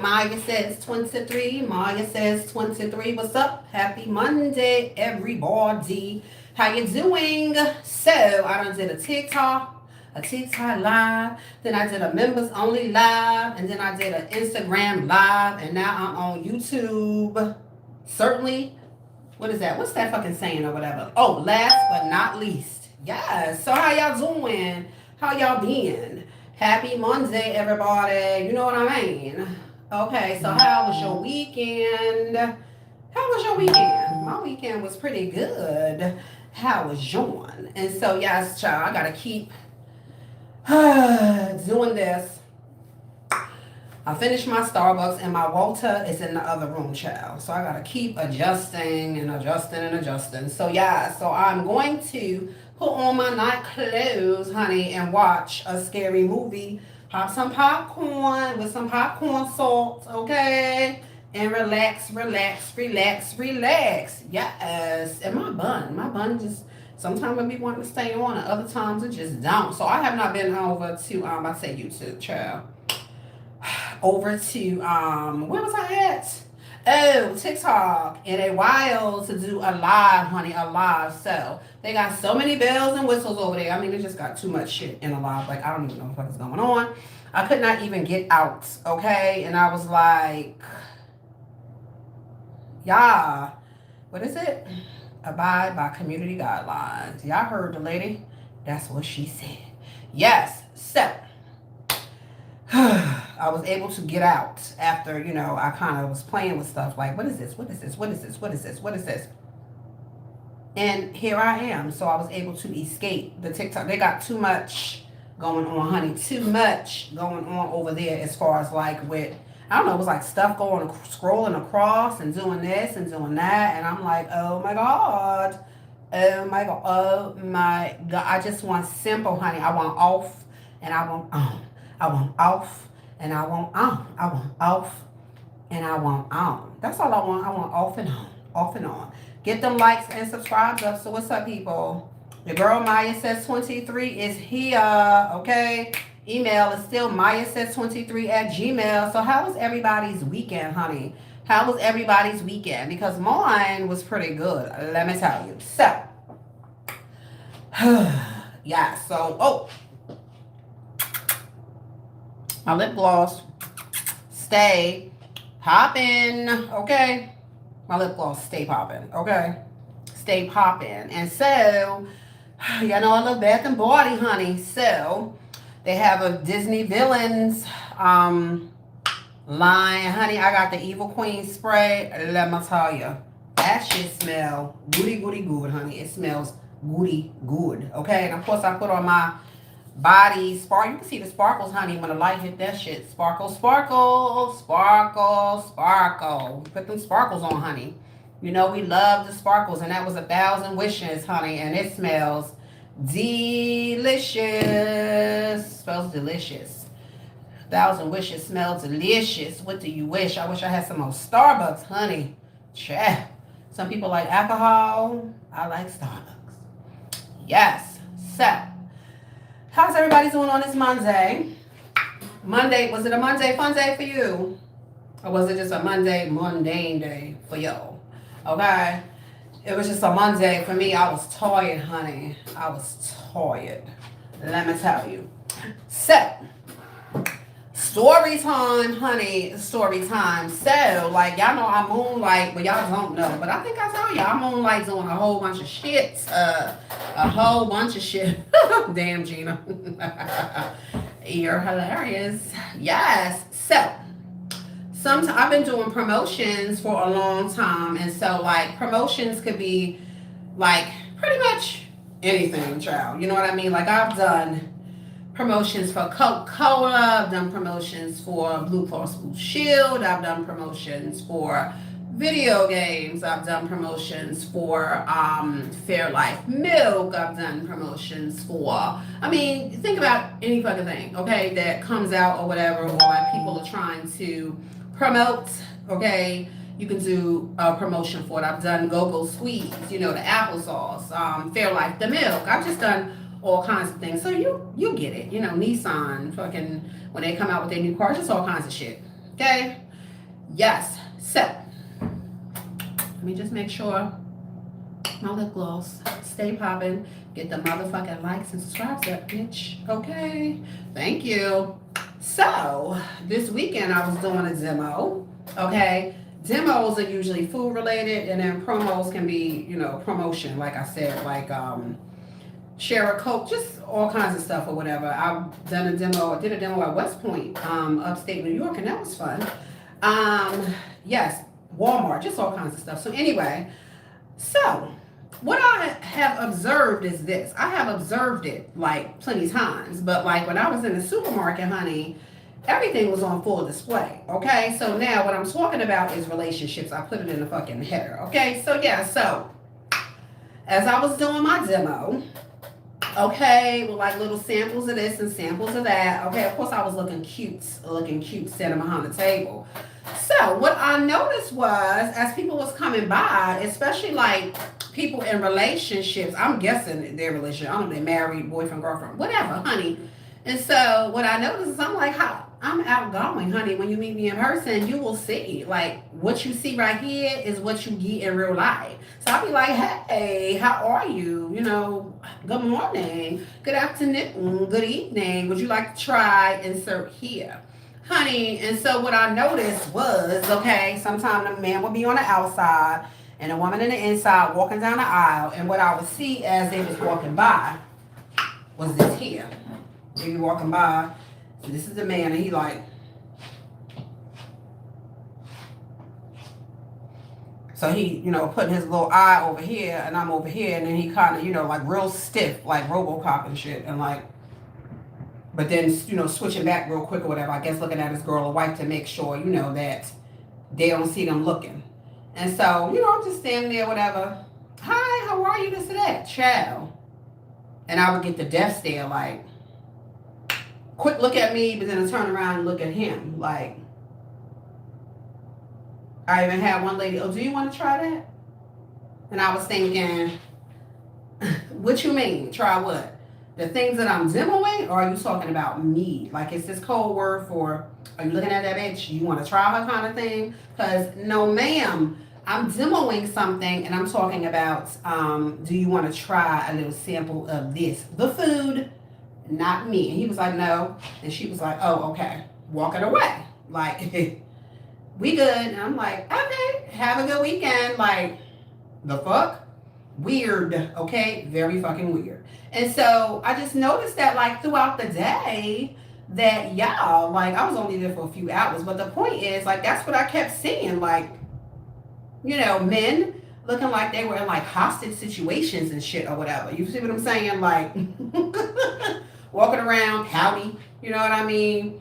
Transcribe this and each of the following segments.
MyaSays23. MyaSays23. What's up? Happy Monday, everybody. How you doing? So I done did a TikTok live. Then I did a members only live, and then I did an Instagram live, and now I'm on YouTube. Certainly. What is that? What's that fucking saying or whatever? Oh, last but not least. Yes. So how y'all doing? How y'all been? Happy Monday, everybody. You know what I mean? Okay, so how was your weekend? How was your weekend? My weekend was pretty good. How was yours? And so, yes, child, I gotta keep doing this. I finished my Starbucks and my water is in the other room, child. So I gotta keep adjusting and adjusting and adjusting. So yeah, so I'm going to put on my night clothes, honey, and watch a scary movie. Pop some popcorn with some popcorn salt, okay? And relax, relax, relax, relax. Yes. And my bun just sometimes I be wanting to stay on, and other times it just don't. So I have not been over to I say YouTube, child. Over to where was I at? Oh, TikTok in a while to do a live, honey, a live. So they got so many bells and whistles over there. I mean, they just got too much shit in a live. Like I don't even know what is going on. I could not even get out, okay? And I was like, yeah, what is it? Abide by community guidelines. Y'all heard the lady? That's what she said. Yes. So I was able to get out after, I kind of was playing with stuff like, what is this? What is this? What is this? What is this? What is this? And here I am. So I was able to escape the TikTok. They got too much going on, honey. Too much going on over there as far as like with, I don't know, it was like stuff going, scrolling across and doing this and doing that. And I'm like, oh my God. Oh my God. Oh my God. I just want simple, honey. I want off and I want on. I want off and I want on. I want off and I want on. That's all I want. I want off and on. Off and on. Get them likes and subscribes up. So what's up, people? Your girl MyaSays23 is here. Okay. Email is still MyaSays23@gmail. So how was everybody's weekend, honey? How was everybody's weekend? Because mine was pretty good. Let me tell you. So yeah. So my lip gloss stay popping, okay? My lip gloss stay popping, okay? Stay popping. And so, y'all know I love Bath and Body, honey. So, they have a Disney Villains line, honey. I got the Evil Queen spray. Let me tell you, that shit smell goody, goody, good, honey. It smells goody, good, okay? And of course, I put on my body sparkle. You can see the sparkles, honey, when the light hit that shit. Sparkle, sparkle, sparkle, sparkle. Put them sparkles on, honey. You know we love the sparkles, and that was 1,000 wishes, honey, and it smells delicious. Smells delicious. 1,000 wishes smells delicious. What do you wish? I wish I had some more Starbucks, honey. Chah. Some people like alcohol. I like Starbucks. Yes. So how's everybody doing on this Monday? Monday, was it a Monday fun day for you? Or was it just a Monday mundane day for y'all? Okay? It was just a Monday for me. I was tired, honey. I was tired. Let me tell you. So, story time, honey. Story time. So, like, y'all know I moonlight, but y'all don't know. But I think I told y'all I moonlight doing a whole bunch of shit. A whole bunch of shit. Damn, Gina. You're hilarious. Yes. So, sometimes I've been doing promotions for a long time. And so, like, promotions could be, like, pretty much anything, child. You know what I mean? Like, I've done promotions for Coca-Cola. I've done promotions for Blue Cross Blue Shield. I've done promotions for video games. I've done promotions for Fairlife Milk. I've done promotions for, I mean, think about any fucking thing, okay, that comes out or whatever, or like people are trying to promote, okay. You can do a promotion for it. I've done Go-Go Squeeze, the applesauce, Fairlife, the milk. I've just done all kinds of things. So you get it. Nissan, fucking, when they come out with their new cars, just all kinds of shit. Okay? Yes. So, let me just make sure my lip gloss stay popping. Get the motherfucking likes and subscribes up, bitch. Okay. Thank you. So, this weekend I was doing a demo. Okay. Demos are usually food related, and then promos can be, promotion, like I said, like share a Coke, just all kinds of stuff or whatever. I've done a demo, I did a demo at West Point, upstate New York, and that was fun. Yes, Walmart, just all kinds of stuff. So anyway, so what I have observed is this. I have observed it like plenty times, but like when I was in the supermarket, honey, everything was on full display. Okay, so now what I'm talking about is relationships. I put it in the fucking header. Okay, so yeah, so as I was doing my demo, okay, with like little samples of this and samples of that. Okay, of course I was looking cute standing behind the table. So what I noticed was as people was coming by, especially like people in relationships, I'm guessing their relationship, I don't know, they're married, boyfriend, girlfriend, whatever, honey. And so what I noticed is I'm like, how I'm outgoing, honey. When you meet me in person, you will see. Like what you see right here is what you get in real life. So I'll be like, hey, how are you? Good morning, good afternoon, good evening. Would you like to try insert here? Honey, and so what I noticed was, okay, sometimes the man would be on the outside and a woman in the inside walking down the aisle, and what I would see as they was walking by was this here. They be walking by, so this is the man, and he like, so he, putting his little eye over here, and I'm over here, and then he kind of, like real stiff, like RoboCop and shit, and like, but then, switching back real quick or whatever, I guess looking at his girl or wife to make sure, that they don't see them looking. And so, I'm just standing there, whatever. Hi, how are you? This and that. Ciao. And I would get the death stare, like, quick look at me, but then I turn around and look at him. Like, I even had one lady, oh, do you want to try that? And I was thinking, what you mean? Try what? The things that I'm demoing, or are you talking about me? Like, is this code word for, are you looking at that bitch? You want to try her kind of thing? Because, no, ma'am, I'm demoing something, and I'm talking about, do you want to try a little sample of this? The food, not me. And he was like, no. And she was like, oh, okay. Walking away. Like, we good. And I'm like, okay, have a good weekend. Like, the fuck? Weird, okay? Very fucking weird. And so I just noticed that like throughout the day that y'all, like I was only there for a few hours, but the point is like that's what I kept seeing, like, men looking like they were in like hostage situations and shit or whatever. You see what I'm saying? Like walking around howdy, you know what I mean?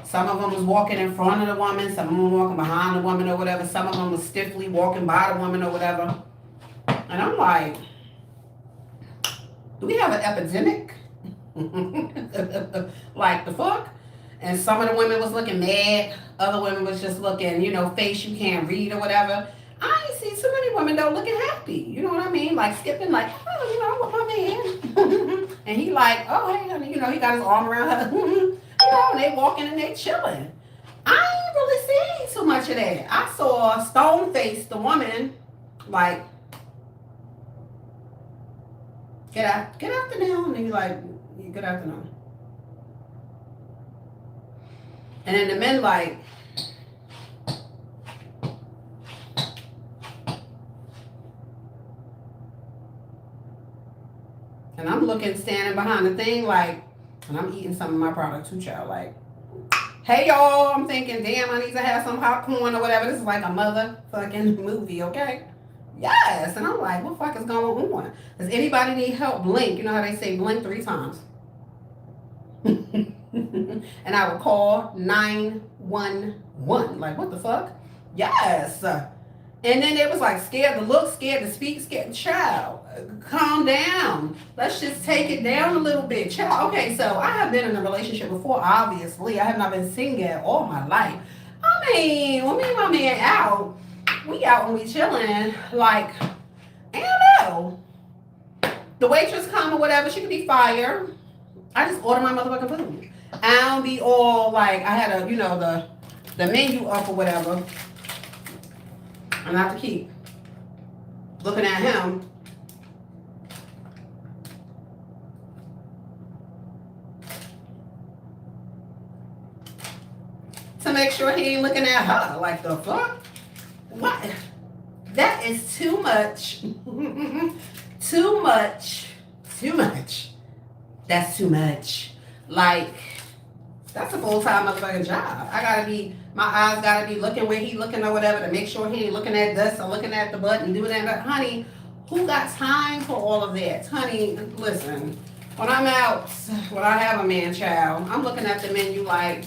Some of them was walking in front of the woman, some of them walking behind the woman or whatever, some of them was stiffly walking by the woman or whatever. And I'm like, do we have an epidemic? Like the fuck? And some of the women was looking mad. Other women was just looking, face you can't read or whatever. I ain't see too many women though looking happy. You know what I mean? Like skipping like, oh, with my man. And he like, oh, hey, honey, he got his arm around her. And they walking and they chilling. I ain't really seen too much of that. I saw Stone Face, the woman, like, Good afternoon. And you're like, good afternoon. And then the men like, and I'm looking, standing behind the thing like, and I'm eating some of my product too, child. Like, hey y'all, I'm thinking, damn, I need to have some popcorn or whatever. This is like a motherfucking movie, okay? Yes. And I'm like, what the fuck is going on? Does anybody need help? Blink. You know how they say blink 3 times? And I would call 911. Like, what the fuck? Yes. And then it was like scared to look, scared to speak, scared. Child, calm down. Let's just take it down a little bit. Child, okay, so I have been in a relationship before, obviously. I have not been single all my life. I mean, when me and my man out, we out and we chilling, like, I don't know. The waitress come or whatever, she could be fire. I just order my motherfucking food. I don't be all like, I had a, the menu up or whatever, and I have to keep looking at him. To make sure he ain't looking at her. Like, the fuck? What? That is too much. Too much. Too much. That's too much. Like, that's a full-time motherfucking job. My eyes gotta be looking where he looking or whatever to make sure he ain't looking at this or looking at the butt and doing that. Honey, who got time for all of that? Honey, listen, when I'm out, when I have a man child, I'm looking at the menu like,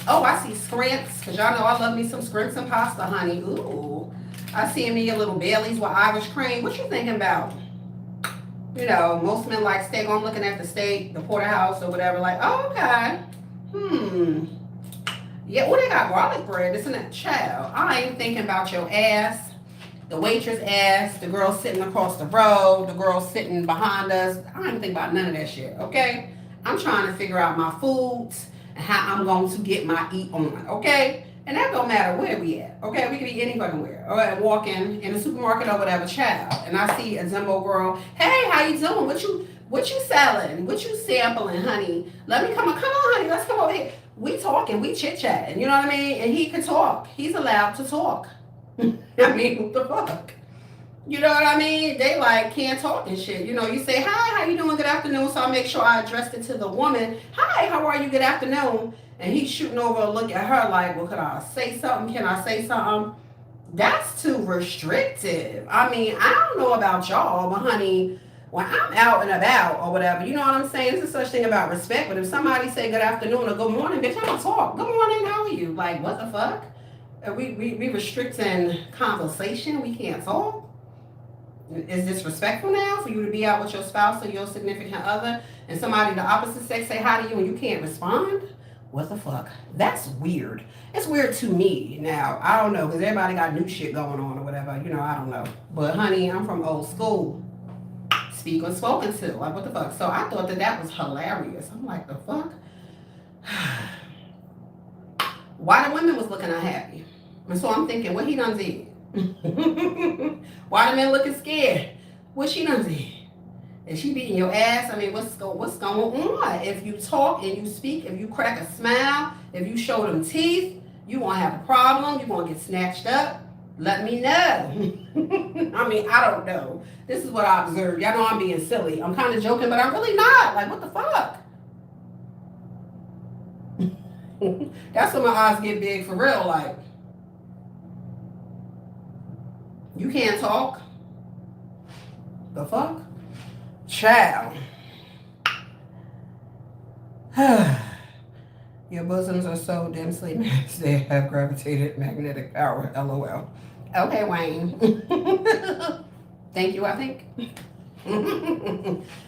oh, I see scrimps, because y'all know I love me some scrimps and pasta, honey. Ooh. I see me a little Bailey's with Irish cream. What you thinking about? You know, most men like steak. I'm looking at the steak, the porterhouse or whatever, like, oh, okay. Yeah, well, they got garlic bread. Isn't that child? I ain't thinking about your ass, the waitress ass, the girl sitting across the road, the girl sitting behind us. I ain't thinking about none of that shit, okay? I'm trying to figure out my foods and how I'm going to get my eat on, okay? And that don't matter where we at, okay? We can be any fucking where. Or walking in a supermarket or whatever, child. And I see a Zimbo girl, hey, how you doing? What you selling? What you sampling, honey? Let me come on, honey, let's come over here. We talking, we chit-chatting, you know what I mean? And he can talk. He's allowed to talk. I mean, what the fuck? You know what I mean? They like can't talk and shit. You know, you say, hi, how you doing? Good afternoon. So I make sure I addressed it to the woman. Hi, how are you? Good afternoon. And he's shooting over a look at her like, well, could I say something? Can I say something? That's too restrictive. I mean, I don't know about y'all, but honey, when I'm out and about or whatever, you know what I'm saying? There's a such thing about respect. But if somebody say good afternoon or good morning, bitch, I'm gonna talk. Good morning, how are you? Like, what the fuck? Are we restricting conversation? We can't talk? Is this respectful now for you to be out with your spouse or your significant other and somebody the opposite sex say hi to you and you can't respond? What the fuck? That's weird. It's weird to me. Now, I don't know, because everybody got new shit going on or whatever. You know, I don't know. But honey, I'm from old school. Speak when spoken to. Like, what the fuck? So I thought that was hilarious. I'm like, the fuck? Why the women was looking unhappy? And so I'm thinking, what he done did? Why the men looking scared? What she done did? Is she beating your ass? I mean, what's going on? If you talk and you speak, if you crack a smile, if you show them teeth, you won't have a problem. You won't get snatched up. Let me know. I mean, I don't know. This is what I observed. Y'all know I'm being silly. I'm kind of joking, but I'm really not. Like, what the fuck? That's when my eyes get big for real. Like, you can't talk? The fuck? Child. Your bosoms are so densely matched they have gravitated magnetic power. LOL. Okay, Wayne. Thank you, I think.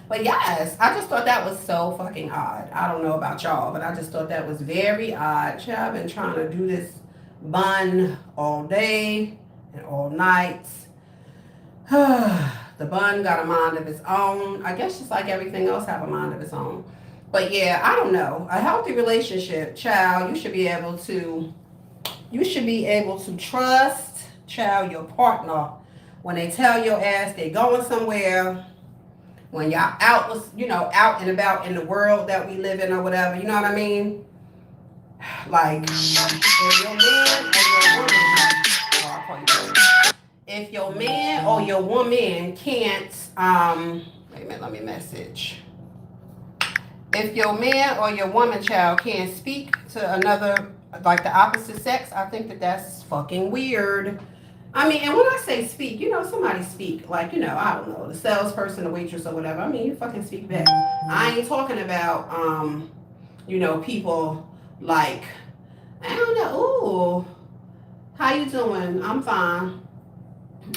But yes, I just thought that was so fucking odd. I don't know about y'all, but I just thought that was very odd. Child, I've been trying to do this bun all day and all night. The bun got a mind of its own. I guess just like everything else have a mind of its own. But yeah, I don't know. A healthy relationship, child, you should be able to trust, child, your partner. When they tell your ass they going somewhere, when y'all out and about in the world that we live in or whatever, you know what I mean? Like, if your man or your woman can't, wait a minute, let me message. If your man or your woman, child, can't speak to another, like the opposite sex, I think that's fucking weird. I mean, and when I say speak, somebody speak. Like, I don't know, the salesperson, the waitress or whatever. I mean, you fucking speak back. I ain't talking about, people like, I don't know, ooh, how you doing? I'm fine.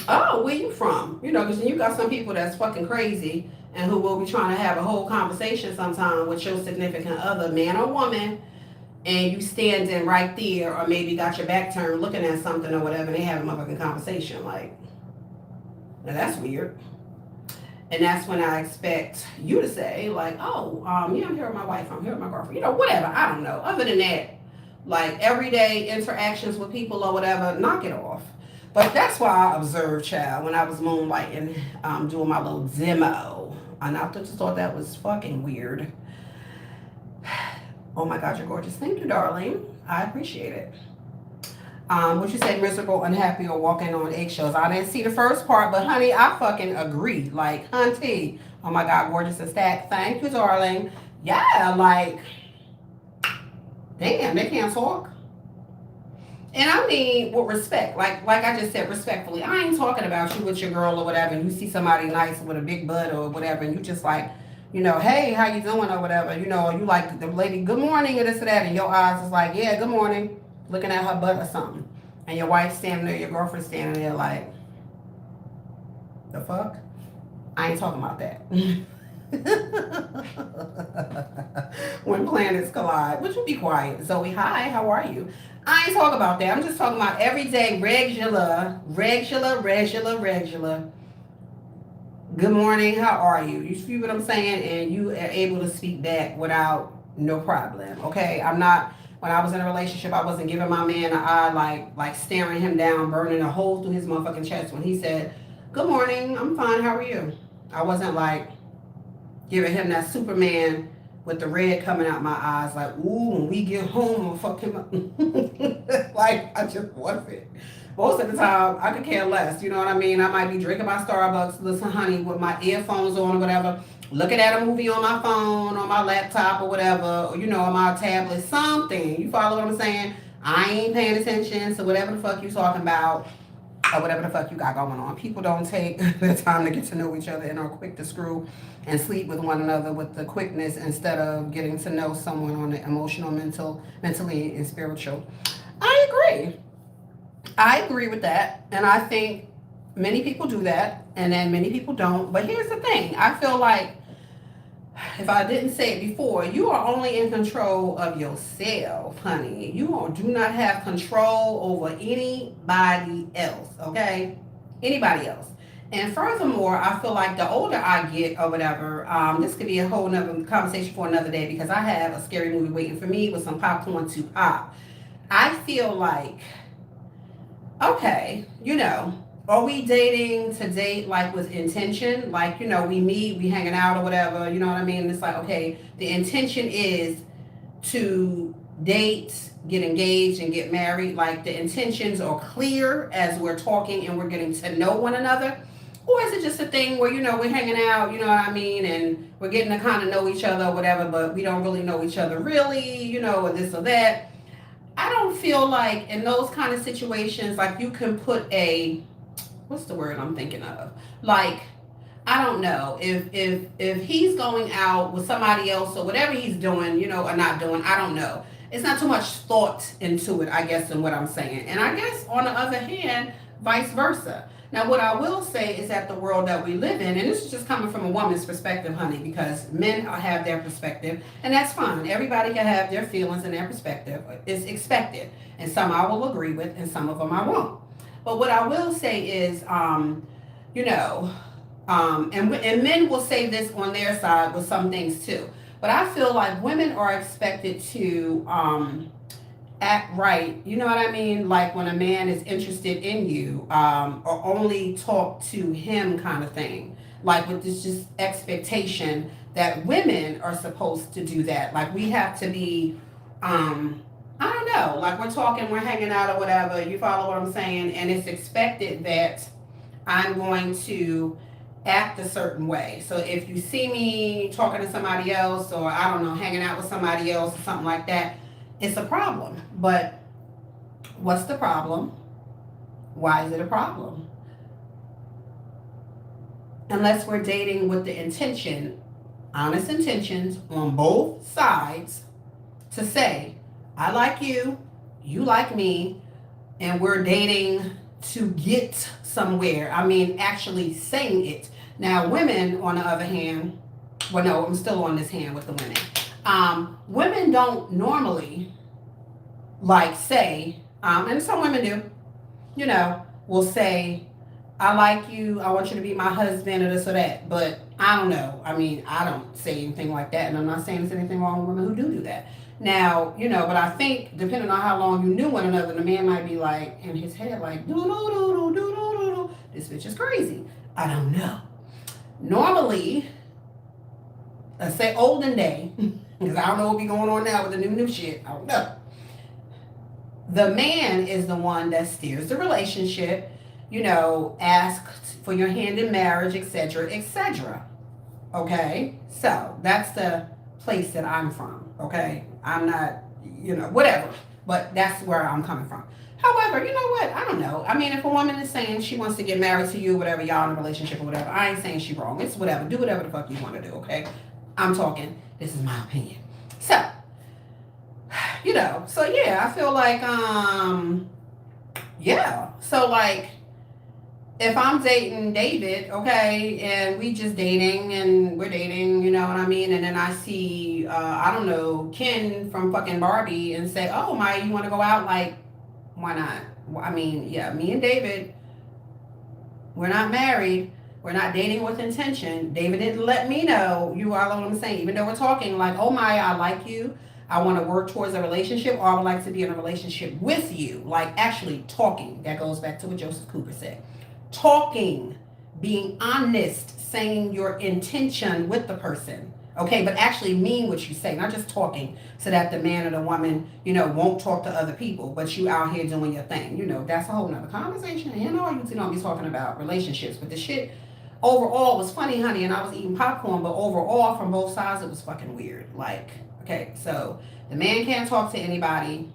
Oh, where you from? Because you got some people that's fucking crazy and who will be trying to have a whole conversation sometime with your significant other, man or woman, and you standing right there or maybe got your back turned looking at something or whatever, and they have a motherfucking conversation. Like, now that's weird. And that's when I expect you to say, like, oh, yeah, I'm here with my wife, I'm here with my girlfriend, whatever, I don't know. Other than that, Like everyday interactions with people or whatever, knock it off. But that's why I observed, child, when I was moonlighting, doing my little demo. And I just thought that was fucking weird. Oh my God, you're gorgeous. Thank you, darling. I appreciate it. What you say, miserable, unhappy, or walking on eggshells? I didn't see the first part, but honey, I fucking agree. Like, hunty. Oh my God, gorgeous and stacked. Thank you, darling. Yeah, like, damn, they can't talk. And I mean with respect, like I just said, respectfully. I ain't talking about you with your girl or whatever, and you see somebody nice with a big butt or whatever, and you just like, hey, how you doing or whatever, or you like the lady, good morning or this or that, and your eyes is like, yeah, good morning, looking at her butt or something, and your wife standing there, your girlfriend standing there like, the fuck? I ain't talking about that. When planets collide. Would you be quiet? Zoe, hi, how are you? I ain't talking about that. I'm just talking about everyday, regular. Good morning, how are you? You see what I'm saying? And you are able to speak back without no problem. Okay? I'm not, when I was in a relationship, I wasn't giving my man an eye, like staring him down, burning a hole through his motherfucking chest when he said, good morning, I'm fine, how are you? I wasn't like giving him that Superman with the red coming out my eyes, like, ooh, when we get home, I'll fuck him up. Like, I just wasn't. Most of the time, I could care less, you know what I mean? I might be drinking my Starbucks, listen, honey, with my earphones on or whatever, looking at a movie on my phone, on my laptop or whatever, or, on my tablet, something. You follow what I'm saying? I ain't paying attention to whatever the fuck you talking about or whatever the fuck you got going on. People don't take the time to get to know each other and are quick to screw and sleep with one another with the quickness instead of getting to know someone on the emotional, mentally, and spiritual. I agree with that. And I think many people do that and then many people don't. But here's the thing. I feel like, if I didn't say it before, you are only in control of yourself, honey. You do not have control over anybody else, okay? Anybody else. And furthermore, I feel like the older I get or whatever, this could be a whole nother conversation for another day because I have a scary movie waiting for me with some popcorn to pop. I feel like, okay, are we dating to date like with intention? Like, we meet, we hanging out or whatever, you know what I mean? It's like, okay, the intention is to date, get engaged, and get married. Like the intentions are clear as we're talking and we're getting to know one another. Or is it just a thing where, we're hanging out, you know what I mean? And we're getting to kind of know each other or whatever, but we don't really know each other really, or this or that. I don't feel like in those kind of situations, like you can put what's the word I'm thinking of? Like, I don't know if he's going out with somebody else or whatever he's doing, or not doing, I don't know. It's not too much thought into it, I guess, in what I'm saying. And I guess on the other hand, vice versa. Now, what I will say is that the world that we live in, and this is just coming from a woman's perspective, honey, because men have their perspective, and that's fine. Everybody can have their feelings and their perspective. It's expected. And some I will agree with, and some of them I won't. But what I will say is, and men will say this on their side with some things too. But I feel like women are expected to act right. You know what I mean? Like when a man is interested in you, or only talk to him kind of thing. Like with this just expectation that women are supposed to do that. Like we have to be, I don't know, like we're talking, we're hanging out or whatever, you follow what I'm saying? And it's expected that I'm going to act a certain way. So if you see me talking to somebody else or I don't know, hanging out with somebody else or something like that, it's a problem. But what's the problem? Why is it a problem? Unless we're dating with the intention, honest intentions on both sides to say, I like you, you like me, and we're dating to get somewhere. I mean, actually saying it. Now, women, on the other hand, well, no, I'm still on this hand with the women. Women don't normally like say, and some women do, will say, I like you, I want you to be my husband or this or that. But I don't know. I mean, I don't say anything like that. And I'm not saying there's anything wrong with women who do that. Now, but I think depending on how long you knew one another, the man might be like in his head like, do, this bitch is crazy. I don't know. Normally, let's say olden day, because I don't know what be going on now with the new shit. I don't know. The man is the one that steers the relationship, asks for your hand in marriage, etc., etc. Okay? So that's the place that I'm from. Okay? I'm not, whatever. But that's where I'm coming from. However, you know what? I don't know. I mean, if a woman is saying she wants to get married to you, whatever, y'all in a relationship or whatever, I ain't saying she wrong. It's whatever. Do whatever the fuck you want to do, okay? I'm talking, this is my opinion. So, so yeah, I feel like, yeah. So like, if I'm dating David, okay, and we just dating and we're dating, you know what I mean? And then I see, I don't know, Ken from fucking Barbie and say, oh, Maya, you want to go out? Like, why not? I mean, yeah, me and David, we're not married. We're not dating with intention. David didn't let me know. You all know what I'm saying? Even though we're talking like, oh, Maya, I like you. I want to work towards a relationship, or I would like to be in a relationship with you. Like actually talking. That goes back to what Joseph Cooper said. Talking, being honest, saying your intention with the person, okay, but actually mean what you say, not just talking so that the man or the woman, won't talk to other people, but you out here doing your thing. That's a whole nother conversation. I usually don't be talking about relationships, but the shit overall was funny, honey, and I was eating popcorn, but overall from both sides it was fucking weird. Like, okay, so the man can't talk to anybody.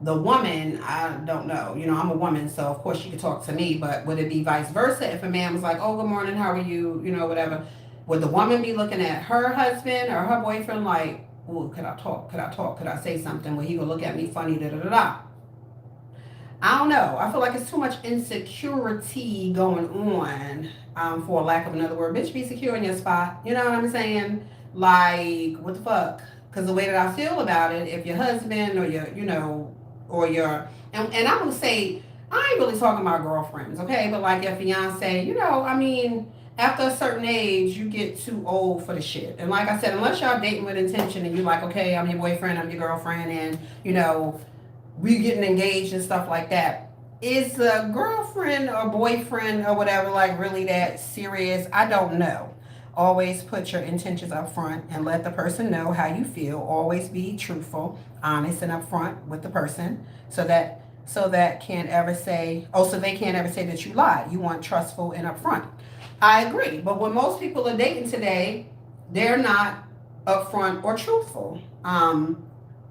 The woman, I don't know. I'm a woman, so of course she could talk to me, but would it be vice versa? If a man was like, oh, good morning, how are you? Whatever. Would the woman be looking at her husband or her boyfriend like, oh, could I talk? Could I talk? Could I say something? Would he go look at me funny? Da da da da. I don't know. I feel like it's too much insecurity going on, for lack of another word. Bitch, be secure in your spot. You know what I'm saying? Like, what the fuck? Because the way that I feel about it, if your husband or and I'm gonna say, I ain't really talking about girlfriends, okay? But like your fiance, I mean, after a certain age, you get too old for the shit. And like I said, unless y'all dating with intention and you're like, okay, I'm your boyfriend, I'm your girlfriend, and we getting engaged and stuff like that. Is a girlfriend or boyfriend or whatever like really that serious? I don't know. Always put your intentions up front and let the person know how you feel. Always be truthful, honest, and upfront with the person, so that can't ever say, so they can't ever say that you lied. You want trustful and upfront. I agree, but when most people are dating today, they're not upfront or truthful. And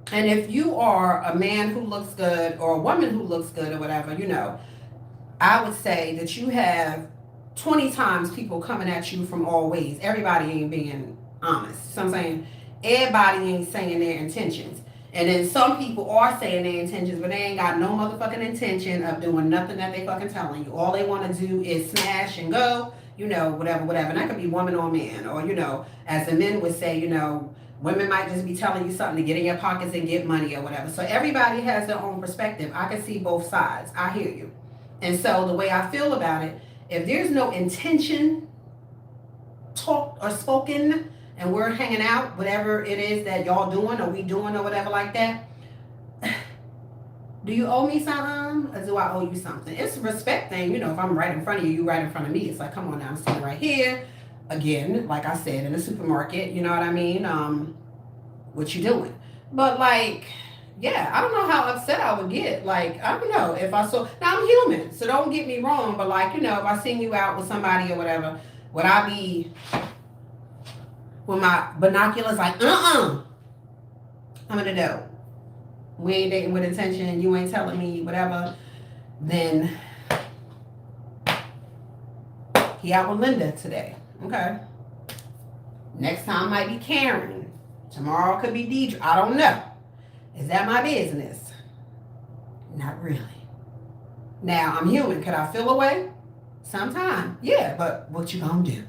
if you are a man who looks good or a woman who looks good or whatever, I would say that you have 20 times people coming at you from all ways. Everybody ain't being honest. So I'm saying everybody ain't saying their intentions. And then some people are saying their intentions, but they ain't got no motherfucking intention of doing nothing that they fucking telling you. All they want to do is smash and go, whatever. And that could be woman or man. Or, as the men would say, women might just be telling you something to get in your pockets and get money or whatever. So everybody has their own perspective. I can see both sides. I hear you. And so the way I feel about it, if there's no intention talked or spoken and we're hanging out, whatever it is that y'all doing or we doing or whatever like that, do you owe me something or do I owe you something? It's a respect thing. If I'm right in front of you, you right in front of me. It's like, come on now, I'm sitting right here. Again, like I said, in the supermarket, you know what I mean? What you doing? But like, yeah, I don't know how upset I would get. Like, I don't know if I saw, now I'm human, so don't get me wrong, but like, if I seen you out with somebody or whatever, would I be with my binoculars like, I'm an adult. We ain't dating with intention, you ain't telling me whatever, then he out with Linda today. Okay. Next time might be Karen. Tomorrow could be Deidre. I don't know. Is that my business? Not really. Now, I'm human. Could I feel away? Sometime. Yeah, but what you gonna do?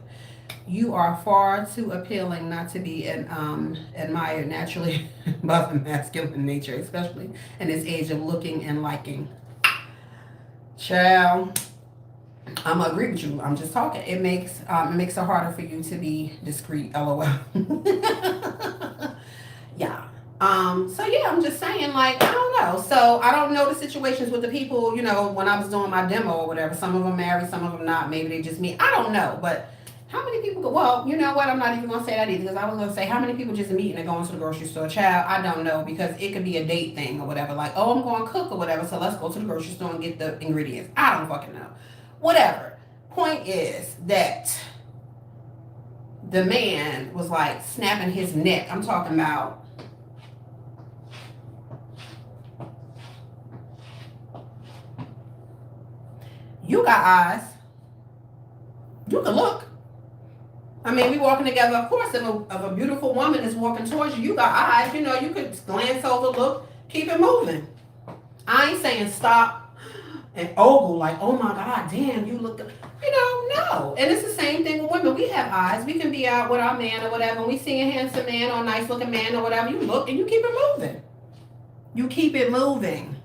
You are far too appealing not to be admired naturally by the masculine nature, especially in this age of looking and liking. Child, I'm gonna agree with you. I'm just talking. It makes it harder for you to be discreet. LOL. Yeah. So yeah, I'm just saying, like, I don't know. So I don't know the situations with the people, when I was doing my demo or whatever. Some of them married, some of them not. Maybe they just meet. I don't know. But how many people go, well, you know what? I'm not even going to say that either, because I was going to say, how many people just meet and they're going to the grocery store? Child, I don't know, because it could be a date thing or whatever. Like, oh, I'm going to cook or whatever, so let's go to the grocery store and get the ingredients. I don't fucking know. Whatever. Point is that the man was like snapping his neck. I'm talking about, you got eyes. You can look. I mean, we walking together. Of course, if a beautiful woman is walking towards you, you got eyes. You could glance over, look, keep it moving. I ain't saying stop and ogle like, oh my God, damn, you look good. No. And it's the same thing with women. We have eyes. We can be out with our man or whatever, and we see a handsome man or a nice looking man or whatever. You look and you keep it moving. You keep it moving.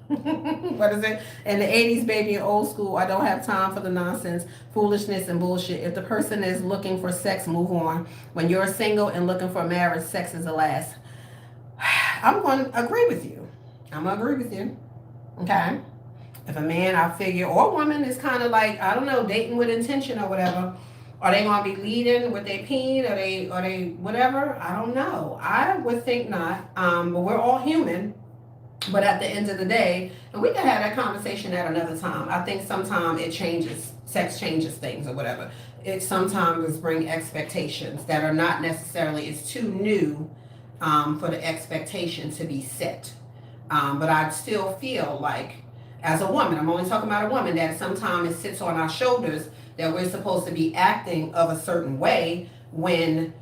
What is it? In the 80s, baby, in old school, I don't have time for the nonsense, foolishness, and bullshit. If the person is looking for sex, move on. When you're single and looking for marriage, sex is the last. I'm going to agree with you. Okay? If a man, I figure, or a woman is kind of like, I don't know, dating with intention or whatever, are they going to be leading with their peen? Are they whatever? I don't know. I would think not. But we're all human. But at the end of the day, and we can have that conversation at another time. I think sometimes sex changes things or whatever. It sometimes brings expectations that are not necessarily, it's too new for the expectation to be set. But I still feel like, as a woman, I'm only talking about a woman, that sometimes it sits on our shoulders that we're supposed to be acting of a certain way when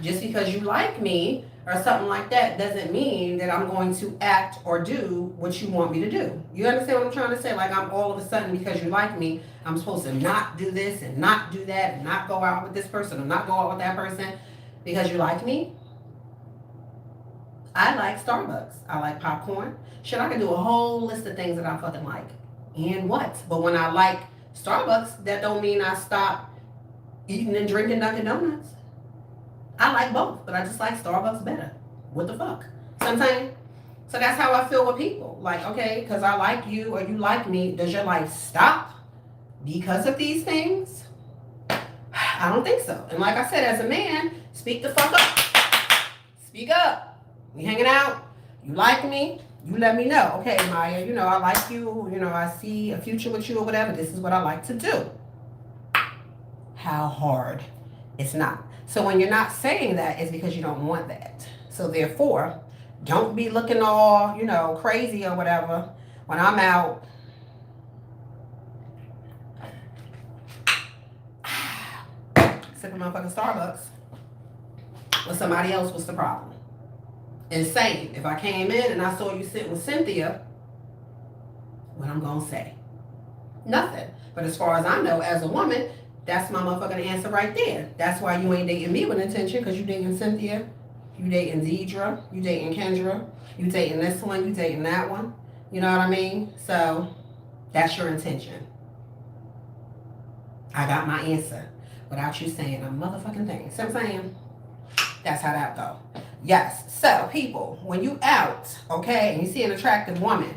just because you like me or something like that doesn't mean that I'm going to act or do what you want me to do. You understand what I'm trying to say? Like, I'm all of a sudden, because you like me, I'm supposed to not do this and not do that and not go out with this person or not go out with that person because you like me. I like Starbucks. I like popcorn. Shit, I can do a whole list of things that I fucking like. And what? But when I like Starbucks, that don't mean I stop eating and drinking Dunkin' Donuts. I like both, but I just like Starbucks better. What the fuck? Sometimes. So that's how I feel with people. Like, okay, because I like you or you like me, does your life stop because of these things? I don't think so. And like I said, as a man, speak the fuck up. Speak up. We hanging out. You like me. You let me know. Okay, Maya, I like you. I see a future with you or whatever. This is what I like to do. How hard? It's not. So when you're not saying that, it's because you don't want that. So therefore, don't be looking all, crazy or whatever when I'm out. Sipping motherfucking Starbucks with somebody else. What's the problem? And same, if I came in and I saw you sitting with Cynthia, what I'm going to say? Nothing. But as far as I know, as a woman, that's my motherfucking answer right there. That's why you ain't dating me with intention, because you dating Cynthia, you dating Deidre, you dating Kendra, you dating this one, you dating that one. You know what I mean? So that's your intention. I got my answer without you saying a motherfucking thing. See what I'm saying? That's how that go. Yes. So people, when you out, okay, and you see an attractive woman,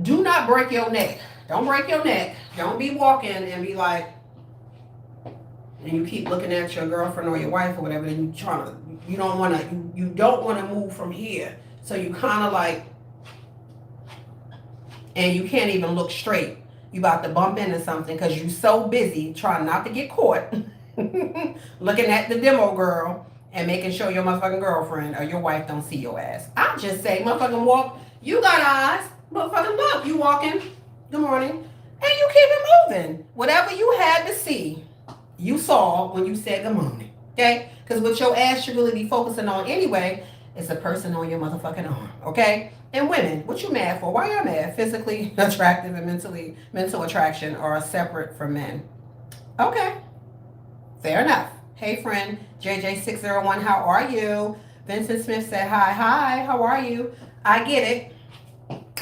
do not break your neck. Don't break your neck. Don't be walking and be like, and you keep looking at your girlfriend or your wife or whatever, and you don't want to move from here. So you kind of like, and you can't even look straight. You about to bump into something because you're so busy trying not to get caught looking at the demo girl and making sure your motherfucking girlfriend or your wife don't see your ass. I just say, motherfucking walk. You got eyes. Motherfucking look. You walking. Good morning. And you keep it moving. Whatever you had to see, you saw when you said good morning. Okay? Because what your ass should really be focusing on anyway is the person on your motherfucking arm. Okay? And women, what you mad for? Why y'all mad? Physically attractive and mental attraction are separate from men. Okay. Fair enough. Hey friend, JJ601, how are you? Vincent Smith said, hi, how are you? I get it.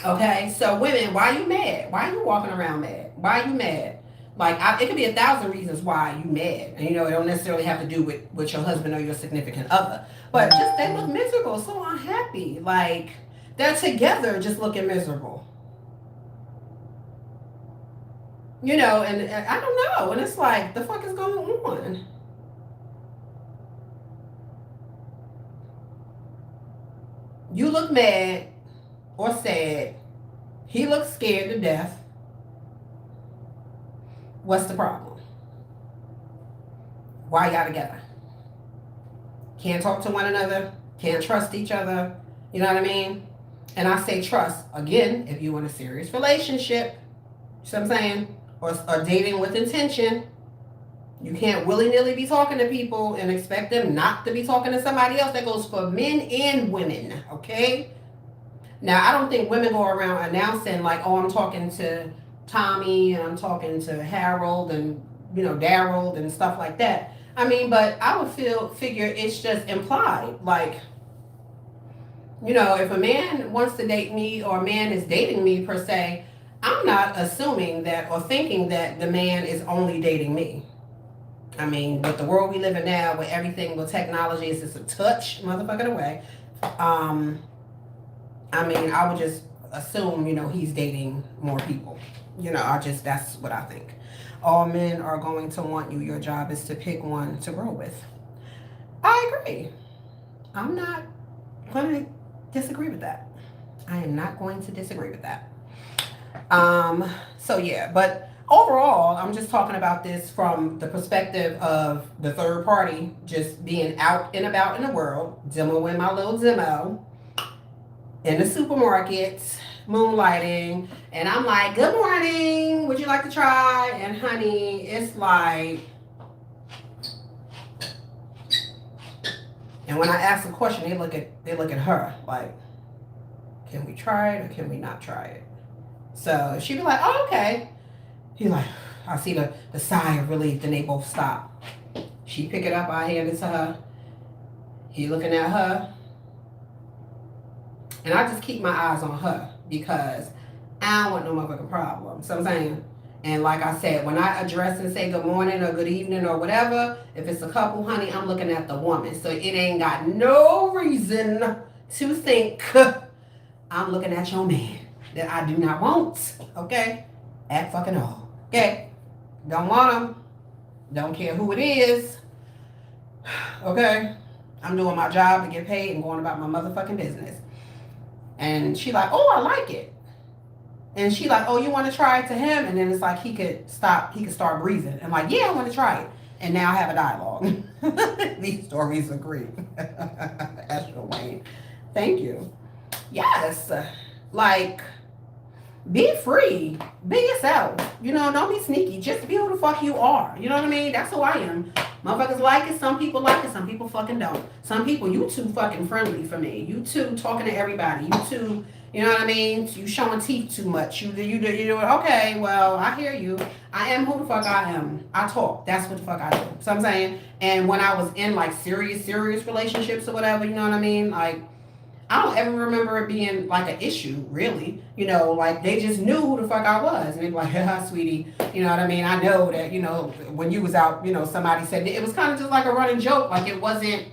Okay, so women, why you mad? Why are you walking around mad? Why are you mad? Like, it could be 1,000 reasons why you mad. And, you know, it don't necessarily have to do with your husband or your significant other. But just, they look miserable, so unhappy. Like, they're together just looking miserable. You know, and I don't know. And it's like, the fuck is going on? You look mad or sad. He looks scared to death. What's the problem? Why y'all together? Can't talk to one another. Can't trust each other. You know what I mean? And I say trust, again, if you're in a serious relationship. You see what I'm saying? Or dating with intention. You can't willy-nilly be talking to people and expect them not to be talking to somebody else. That goes for men and women, okay? Now, I don't think women go around announcing like, oh, I'm talking to Tommy and I'm talking to Harold and, you know, Daryl and stuff like that. I mean, but I would figure it's just implied. Like, you know, if a man wants to date me or a man is dating me per se, I'm not assuming that or thinking that the man is only dating me. I mean, with the world we live in now, with everything with technology, is just a touch motherfucking away. I mean, I would just assume, you know, he's dating more people. You know, that's what I think. All men are going to want you. Your job is to pick one to grow with. I agree. I'm not going to disagree with that. I am not going to disagree with that. So yeah, but overall, I'm just talking about this from the perspective of the third party, just being out and about in the world, demoing my little demo in the supermarket, moonlighting, and I'm like, good morning, would you like to try? And honey, it's like, and when I ask a question, they look at her like, can we try it or can we not try it? So she'd be like, oh, okay. He's like, I see the sigh of relief, then they both stop. She pick it up, I hand it to her. He looking at her. And I just keep my eyes on her because I don't want no motherfucking problem. So I'm saying, and like I said, when I address and say good morning or good evening or whatever, if it's a couple, honey, I'm looking at the woman. So it ain't got no reason to think I'm looking at your man that I do not want. Okay? At fucking all. Okay? Don't want him. Don't care who it is. Okay? I'm doing my job to get paid and going about my motherfucking business. And she like, oh, I like it. And she like, oh, you want to try it to him? And then it's like he could start breathing. I'm like, yeah, I want to try it. And now I have a dialogue. These stories agree. Astro Wayne. Thank you. Yes. Like, be free. Be yourself. You know, don't be sneaky. Just be who the fuck you are. You know what I mean? That's who I am. Motherfuckers like it. Some people like it. Some people fucking don't. Some people, you too fucking friendly for me. You too talking to everybody. You too, you know what I mean? You showing teeth too much. You do okay, well, I hear you. I am who the fuck I am. I talk. That's what the fuck I do. So I'm saying, and when I was in like serious relationships or whatever, you know what I mean? Like, I don't ever remember it being like an issue, really. You know, like they just knew who the fuck I was. And they'd be like, haha, sweetie. You know what I mean? I know that, you know, when you was out, you know, somebody said it was kind of just like a running joke. Like it wasn't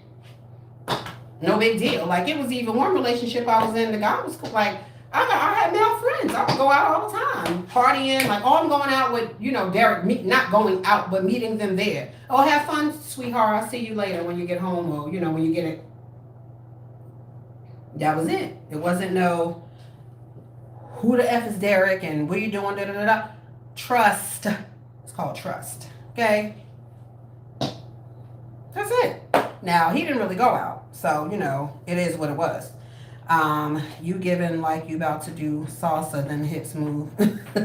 no big deal. Like it was even one relationship I was in. The guy was like, I had male friends. I would go out all the time, partying. Like, oh, I'm going out with, you know, Derek, not going out, but meeting them there. Oh, have fun, sweetheart. I'll see you later when you get home or, you know, when you get it. That was it. It wasn't no, who the F is Derek and what are you doing, da da da da. Trust. It's called trust. Okay? That's it. Now, he didn't really go out. So, you know, it is what it was. You giving like you about to do salsa, then hips move.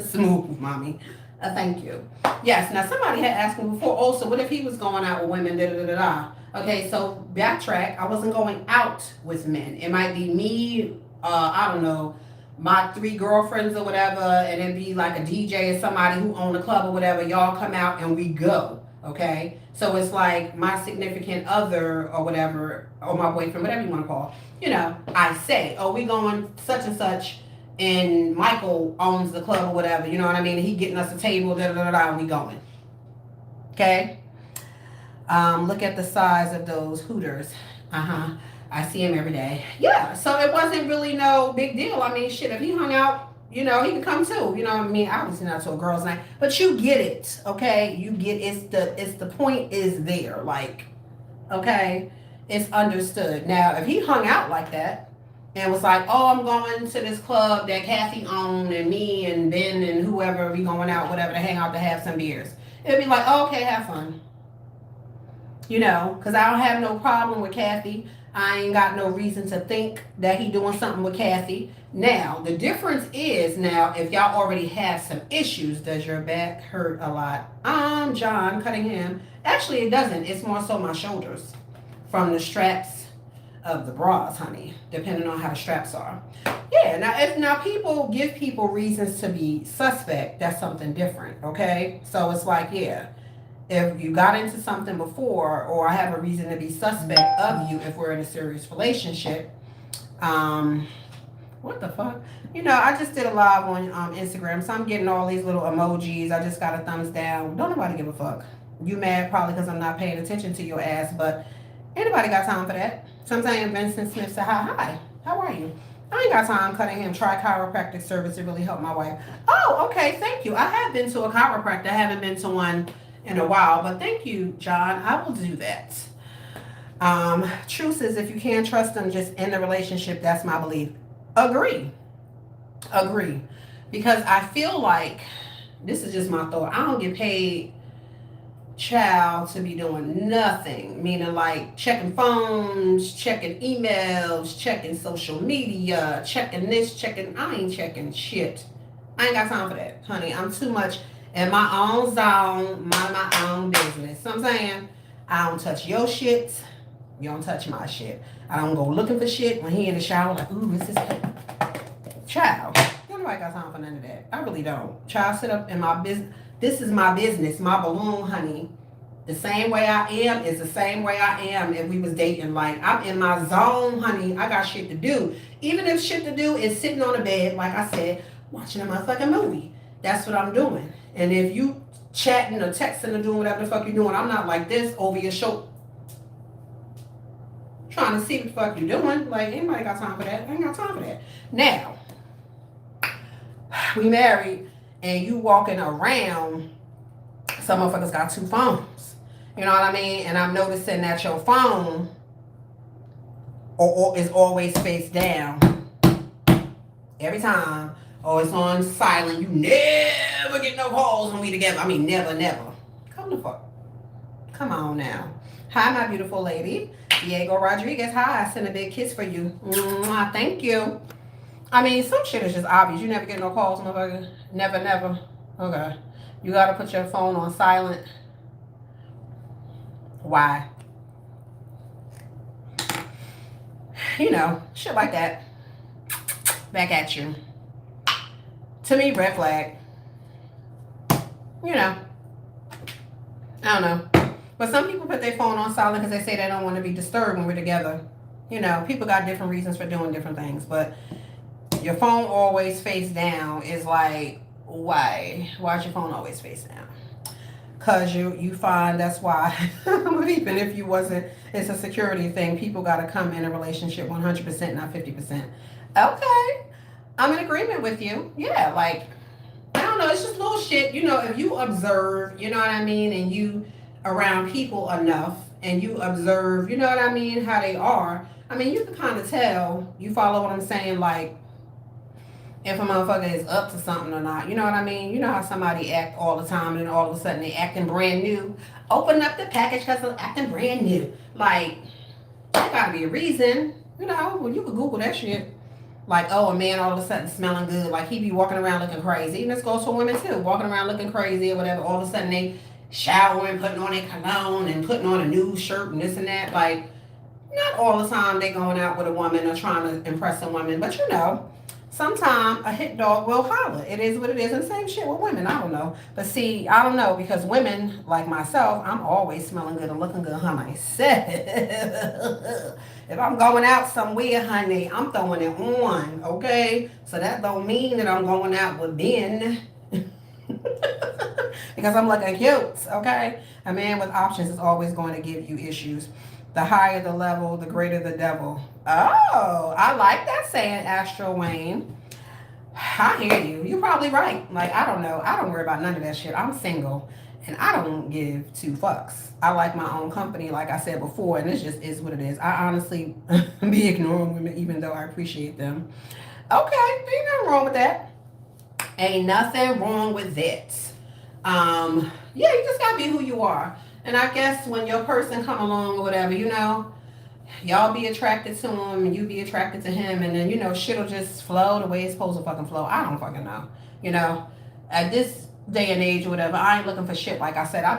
Smooth, mommy. Thank you. Yes, now somebody had asked me before, oh, so what if he was going out with women, da da da da. Okay, so backtrack. I wasn't going out with men. It might be me, I don't know, my 3 girlfriends or whatever, and it'd be like a DJ or somebody who owned a club or whatever. Y'all come out and we go, okay? So it's like my significant other or whatever, or my boyfriend, whatever you want to call, you know, I say, oh, we going such and such, and Michael owns the club or whatever, you know what I mean? And he getting us a table, da da da da, and we going. Okay? Look at the size of those Hooters. I see him every day. Yeah, so it wasn't really no big deal. I mean, shit, if he hung out, you know, he could come too. You know what I mean? Obviously not to a girl's night, but you get it, okay? You get it's the point is there, like, okay, it's understood. Now, if he hung out like that and was like, oh, I'm going to this club that Kathy owned, and me and Ben and whoever we going out, whatever, to hang out to have some beers, it'd be like, oh, okay, have fun. You know, because I don't have no problem with Kathy. I ain't got no reason to think that he doing something with Kathy. Now, the difference is now, if y'all already have some issues, does your back hurt a lot? John Cunningham. Actually, it doesn't. It's more so my shoulders from the straps of the bras, honey, depending on how the straps are. Yeah, now people give people reasons to be suspect, that's something different, okay? So it's like, yeah, if you got into something before, or I have a reason to be suspect of you if we're in a serious relationship, what the fuck? You know, I just did a live on Instagram, so I'm getting all these little emojis. I just got a thumbs down. Don't nobody give a fuck. You mad probably because I'm not paying attention to your ass, but anybody got time for that? Sometimes Vincent Smith said, hi, how are you? I ain't got time cutting him. Try chiropractic service to really help my wife. Oh, okay, thank you. I have been to a chiropractor. I haven't been to one in a while, but thank you, John. I will do that. Truth is, if you can't trust them, just end the relationship. That's my belief. Agree. Because I feel like, this is just my thought, I don't get paid, child, to be doing nothing. Meaning like checking phones, checking emails, checking social media, checking this, checking, I ain't checking shit. I ain't got time for that, honey. I'm too much in my own zone, mind my own business. So I'm saying, I don't touch your shit. You don't touch my shit. I don't go looking for shit when he in the shower like, ooh, what's this? Child, nobody got time for none of that. I really don't. Child, sit up in my business. This is my business, my balloon, honey. The same way I am is the same way I am if we was dating. Like, I'm in my zone, honey. I got shit to do. Even if shit to do is sitting on the bed, like I said, watching a motherfucking movie. That's what I'm doing. And if you chatting or texting or doing whatever the fuck you're doing, I'm not like this over your shoulder trying to see what the fuck you doing. Like, anybody got time for that? I ain't got time for that. Now, we married and you walking around, some motherfuckers got two phones. You know what I mean? And I'm noticing that your phone or is always face down. Every time. Or it's on silent. You never get no calls when we together. I mean, never. Come the fuck. Come on now. Hi, my beautiful lady. Diego Rodriguez. Hi, I sent a big kiss for you. Mwah, thank you. I mean, some shit is just obvious. You never get no calls, motherfucker. Never. Okay. You gotta put your phone on silent. Why? You know, shit like that. Back at you. To me, red flag. You know. I don't know. But some people put their phone on silent because they say they don't want to be disturbed when we're together. You know, people got different reasons for doing different things. But your phone always face down is like, why? Why's your phone always face down? Because you find that's why, even if you wasn't, it's a security thing. People got to come in a relationship 100%, not 50%. Okay. I'm in agreement with you. Yeah, like, I don't know. It's just little shit. You know, if you observe, you know what I mean, and you around people enough and you observe, you know what I mean, how they are. I mean, you can kind of tell. You follow what I'm saying? Like, if a motherfucker is up to something or not. You know what I mean? You know how somebody act all the time and all of a sudden they acting brand new. Open up the package because they're acting brand new. Like, there gotta be a reason. You know, well, you could Google that shit. Like, oh, a man all of a sudden smelling good. Like, he be walking around looking crazy. And this goes for women too. Walking around looking crazy or whatever. All of a sudden they showering, putting on their cologne and putting on a new shirt and this and that. Like, not all the time they going out with a woman or trying to impress a woman. But you know. Sometimes a hit dog will holler. It is what it is. And same shit with women. I don't know. But see, I don't know because women like myself, I'm always smelling good and looking good, honey. If I'm going out somewhere, honey, I'm throwing it on, okay? So that don't mean that I'm going out with Ben. Because I'm looking cute, okay? A man with options is always going to give you issues. The higher the level, the greater the devil. Oh, I like that saying, Astro Wayne. I hear you. You're probably right. Like, I don't know. I don't worry about none of that shit. I'm single and I don't give two fucks. I like my own company, like I said before, and it just is what it is. I honestly be ignoring women even though I appreciate them. Okay, ain't nothing wrong with that. Ain't nothing wrong with it. Yeah, you just gotta be who you are. And I guess when your person come along or whatever, y'all be attracted to him and you be attracted to him, and then shit'll just flow the way it's supposed to fucking flow. I don't fucking know. You know, at this day and age or whatever, I ain't looking for shit. Like I said, I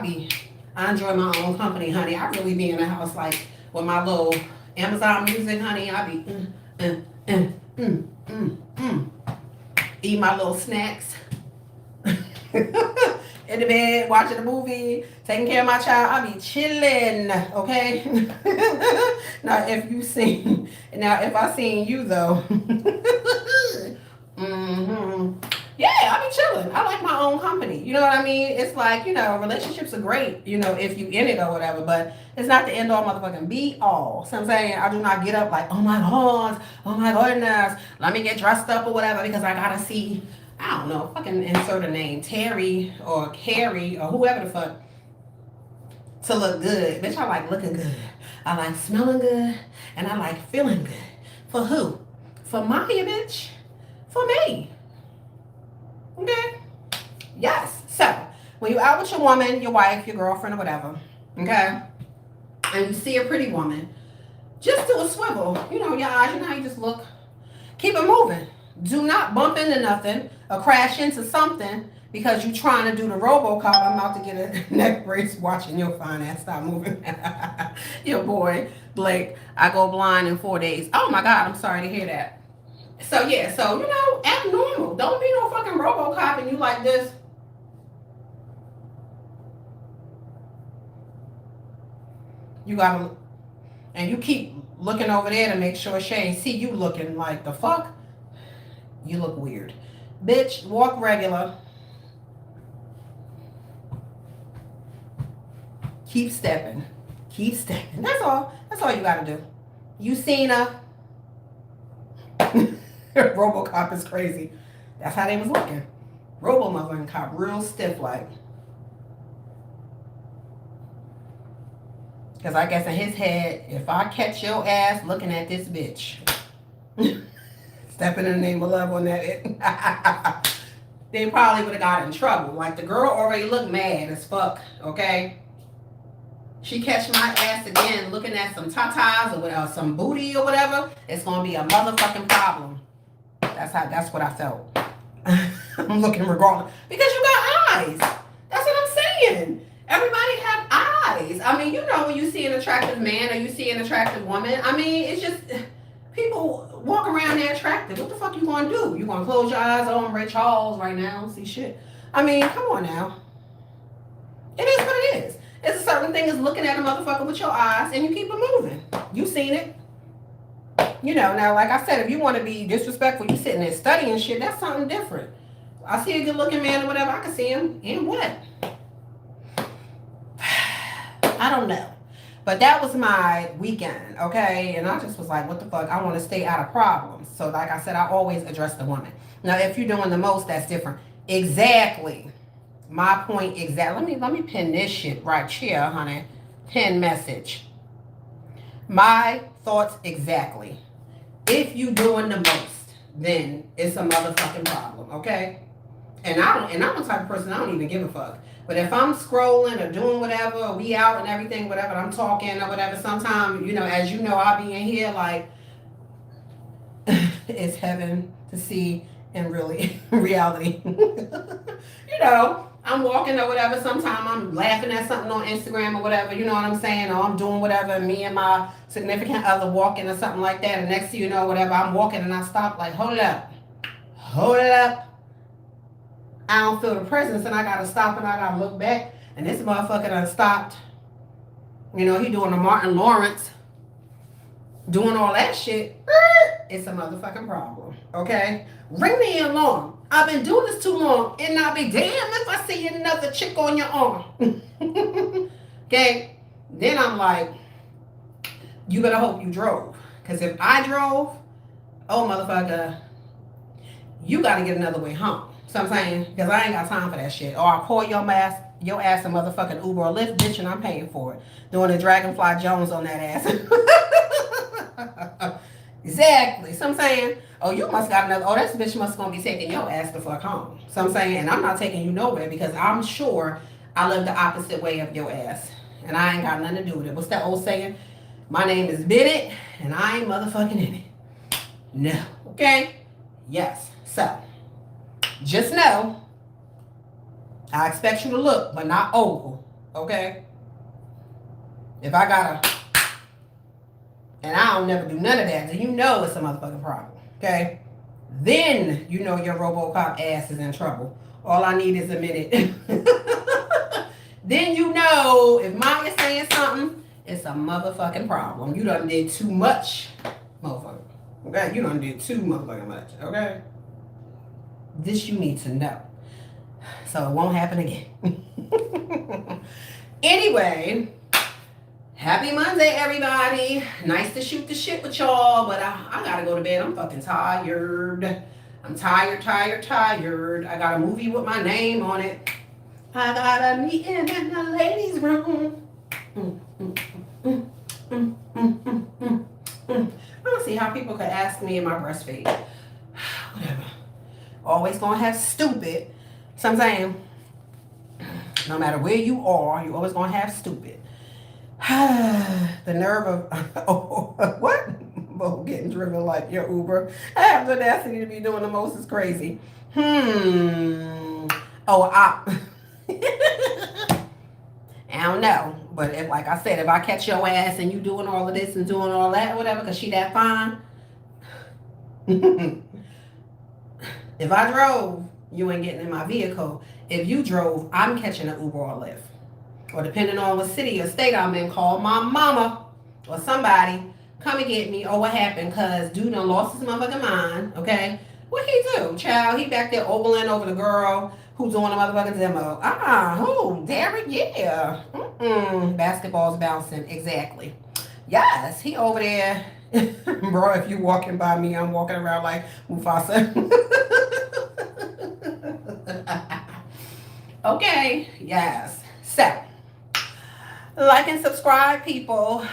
enjoy my own company, honey. I really be in the house like with my little Amazon music, honey. I be eat my little snacks. In the bed, watching a movie, taking care of my child. I be chilling, okay? If I seen you though, yeah, I be chilling. I like my own company. You know what I mean? It's like, relationships are great, if you in it or whatever, but it's not the end all motherfucking be all. So I'm saying I do not get up like, oh my God, oh my goodness, let me get dressed up or whatever because I gotta see, I don't know, fucking insert a name, Terry or Carrie or whoever the fuck, to look good. Bitch, I like looking good. I like smelling good. And I like feeling good. For who? For Maya, bitch. For me. Okay? Yes. So, when you're out with your woman, your wife, your girlfriend, or whatever, okay? And you see a pretty woman, just do a swivel. Your eyes, how you just look. Keep it moving. Do not bump into nothing or crash into something because you're trying to do the RoboCop. I'm about to get a neck brace watching your fine ass stop moving. Your boy, Blake, I go blind in 4 days. Oh my God, I'm sorry to hear that. So yeah, act normal. Don't be no fucking RoboCop and you like this. You gotta, and you keep looking over there to make sure she ain't see you looking like the fuck. You look weird. Bitch, walk regular. Keep stepping. Keep stepping. That's all. That's all you gotta do. You seen her. RoboCop is crazy. That's how they was looking. Robo motherfucking cop, real stiff like. Because I guess in his head, if I catch your ass looking at this bitch, stepping in the name of love on that, they probably would have got in trouble. Like the girl already looked mad as fuck, okay? She catch my ass again looking at some tatas or some booty or whatever, it's gonna be a motherfucking problem. That's what I felt. I'm looking regardless. Because you got eyes. That's what I'm saying. Everybody have eyes. I mean, when you see an attractive man or you see an attractive woman, I mean, it's just people walk around there attractive. What the fuck you gonna do? You gonna close your eyes? Oh, I'm Ray Charles right now. Don't see shit. I mean, come on now. It is what it is. It's a certain thing as looking at a motherfucker with your eyes and you keep it moving. You seen it. Now, like I said, if you want to be disrespectful, you sitting there studying shit, that's something different. I see a good looking man or whatever, I can see him. And what? I don't know. But that was my weekend, okay? And I just was like, what the fuck? I want to stay out of problems. So like I said, I always address the woman. Now, if you're doing the most, that's different. Exactly. My point exactly. Let me pin this shit right here, honey. Pin message. My thoughts exactly. If you doing the most, then it's a motherfucking problem, okay? And I'm the type of person I don't even give a fuck. But if I'm scrolling or doing whatever, or we out and everything, whatever, I'm talking or whatever, sometimes, as I'll be in here like, it's heaven to see in reality. I'm walking or whatever, sometimes I'm laughing at something on Instagram or whatever, you know what I'm saying? Or I'm doing whatever, me and my significant other walking or something like that, and next thing you know, whatever, I'm walking and I stop like, hold up. hold it up. I don't feel the presence, and I gotta stop and I gotta look back. And this motherfucker done stopped. You know, he doing the Martin Lawrence, doing all that shit. It's a motherfucking problem. Okay? Ring the alarm. I've been doing this too long, and I'll be damned if I see another chick on your arm. Okay? Then I'm like, you better hope you drove. Because if I drove, oh motherfucker, you gotta get another way home. So I'm saying, because I ain't got time for that shit. Or I'll call your ass a motherfucking Uber or Lyft, bitch, and I'm paying for it. Doing a Dragonfly Jones on that ass. Exactly. So I'm saying, oh, you must got another, oh, this bitch must gonna be taking your ass the fuck home. So I'm saying, and I'm not taking you nowhere because I'm sure I live the opposite way of your ass. And I ain't got nothing to do with it. What's that old saying? My name is Bidit, and I ain't motherfucking in it. No. Okay? Yes. So, just know, I expect you to look, but not oval. Okay? If I gotta, and I don't never do none of that, then you know it's a motherfucking problem. Okay? Then you know your RoboCop ass is in trouble. All I need is a minute. Then you know if Maya's saying something, it's a motherfucking problem. You done did too much, motherfucker. Okay? You done did too motherfucking much. Okay? This you need to know. So it won't happen again. Anyway, happy Monday, everybody. Nice to shoot the shit with y'all, but I gotta go to bed. I'm fucking tired. I'm tired. I got a movie with my name on it. I got a meeting in the ladies' room. I don't see how people could ask me in my breastfeed. Whatever. Always gonna have stupid. So I'm saying, no matter where you are, you always gonna have stupid. The nerve of what? Oh, getting driven like your Uber. I have the audacity to be doing the most is crazy. I don't know. But if, like I said, if I catch your ass and you doing all of this and doing all that, whatever, because she that fine. If I drove, you ain't getting in my vehicle. If you drove, I'm catching an Uber or Lyft. Or depending on what city or state I'm in, call my mama or somebody. Come and get me. Or what happened? Because dude done lost his motherfucking mind. Okay? What he do? Child, he back there ogling over the girl who's doing a motherfucking demo. Who? Derek? Yeah. Basketball's bouncing. Exactly. Yes, he over there. Bro, if you walking by me, I'm walking around like Mufasa. Okay, yes. So, like and subscribe, people.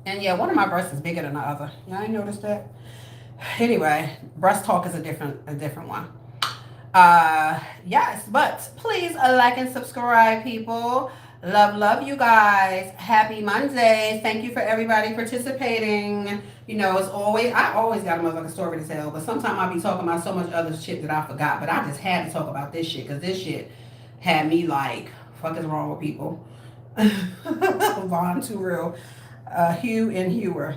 And yeah, one of my breasts is bigger than the other. Y'all ain't noticed that? Anyway, breast talk is a different one. Yes, but please like and subscribe, people. Love you guys. Happy Monday. Thank you for everybody participating. You know, I always got a motherfucking story to tell, but sometimes I be talking about so much other shit that I forgot, but I just had to talk about this shit, because this shit had me like, fuck is wrong with people? Vaughn Too Real. Hugh and Hewer.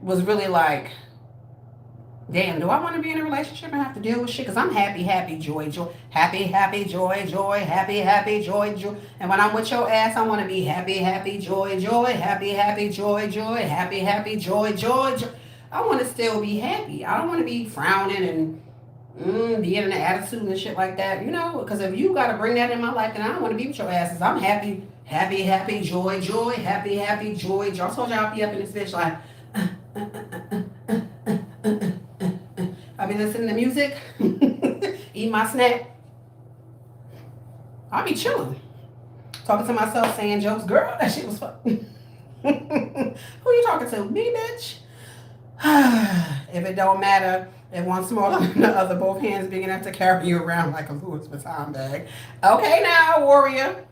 Was really like, damn, do I want to be in a relationship and have to deal with shit? Because I'm happy, joy, joy. Happy, joy, joy. Happy, joy, joy. And when I'm with your ass, I want to be happy, joy, joy. Happy, joy, joy. Happy, joy, joy, joy. I want to still be happy. I don't want to be frowning and being in an attitude and shit like that. You know, because if you got to bring that in my life, then I don't want to be with your asses. I'm happy, joy, joy. Happy, joy, joy. I told you I'll be up in this bitch like, I be listening to music, eat my snack. I'll be chilling, talking to myself, saying jokes. Girl, that shit was fun. Who you talking to? Me, bitch. If it don't matter, if one's smaller than the other, both hands big enough to carry you around like a Louis Vuitton bag. Okay now, warrior.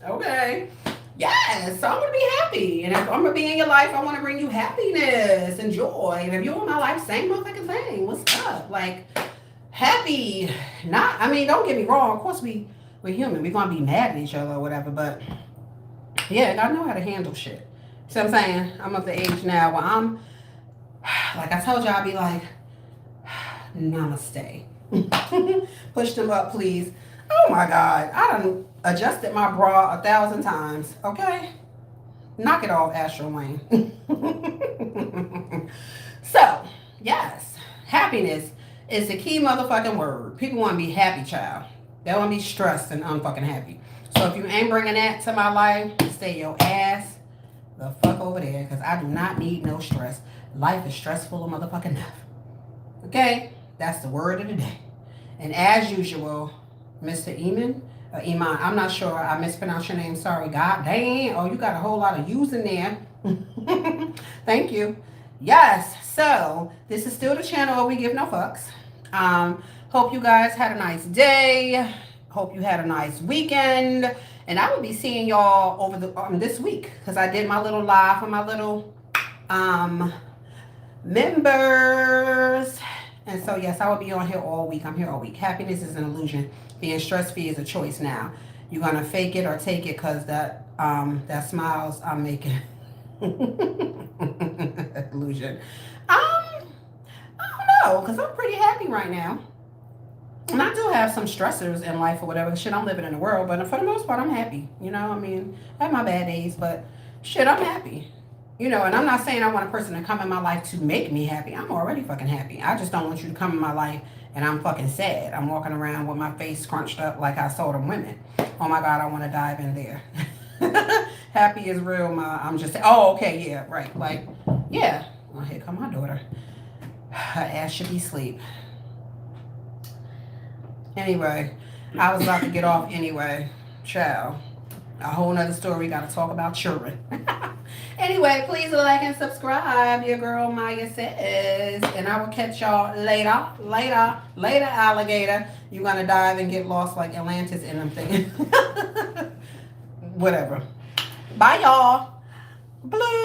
Okay. Yes, so I'm going to be happy. And if I'm going to be in your life, I want to bring you happiness and joy. And if you're in my life, same motherfucking thing. What's up? Like, happy. Don't get me wrong. Of course, we're human. We're going to be mad at each other or whatever. But, yeah, I know how to handle shit. See what I'm saying? I'm of the age now where I'm, like I told you, I'll be like, Namaste. Push them up, please. Oh my God. I done adjusted my bra 1,000 times. Okay? Knock it off, Astro Wayne. So, yes. Happiness is the key motherfucking word. People want to be happy, child. They want to be stressed and unfucking happy. So if you ain't bringing that to my life, stay your ass the fuck over there, because I do not need no stress. Life is stressful of motherfucking enough. Okay? That's the word of the day. And as usual, Mr. Iman, I'm not sure. I mispronounced your name. Sorry. God damn. Oh, you got a whole lot of U's in there. Thank you. Yes. So, this is still the channel where we give no fucks. Hope you guys had a nice day. Hope you had a nice weekend. And I will be seeing y'all over the this week, because I did my little live for my little members. And so, yes, I will be on here all week. I'm here all week. Happiness is an illusion. Being stress-free is a choice now. You're going to fake it or take it, because that smiles I'm making. Illusion. I don't know, because I'm pretty happy right now. And I do have some stressors in life or whatever. Shit, I'm living in the world. But for the most part, I'm happy. You know, I mean, I have my bad days. But shit, I'm happy. You know, and I'm not saying I want a person to come in my life to make me happy. I'm already fucking happy. I just don't want you to come in my life and I'm fucking sad. I'm walking around with my face crunched up like I saw them women. Oh my God, I want to dive in there. Happy is real, I'm just saying. Oh, okay, yeah, right. Like, yeah. Well, here come my daughter. Her ass should be asleep. Anyway, I was about to get off anyway. Child. A whole nother story. Got to talk about children. Anyway, please like and subscribe. Your girl Maya says. And I will catch y'all later. Later, alligator. You're going to dive and get lost like Atlantis in them things. Whatever. Bye, y'all. Blue.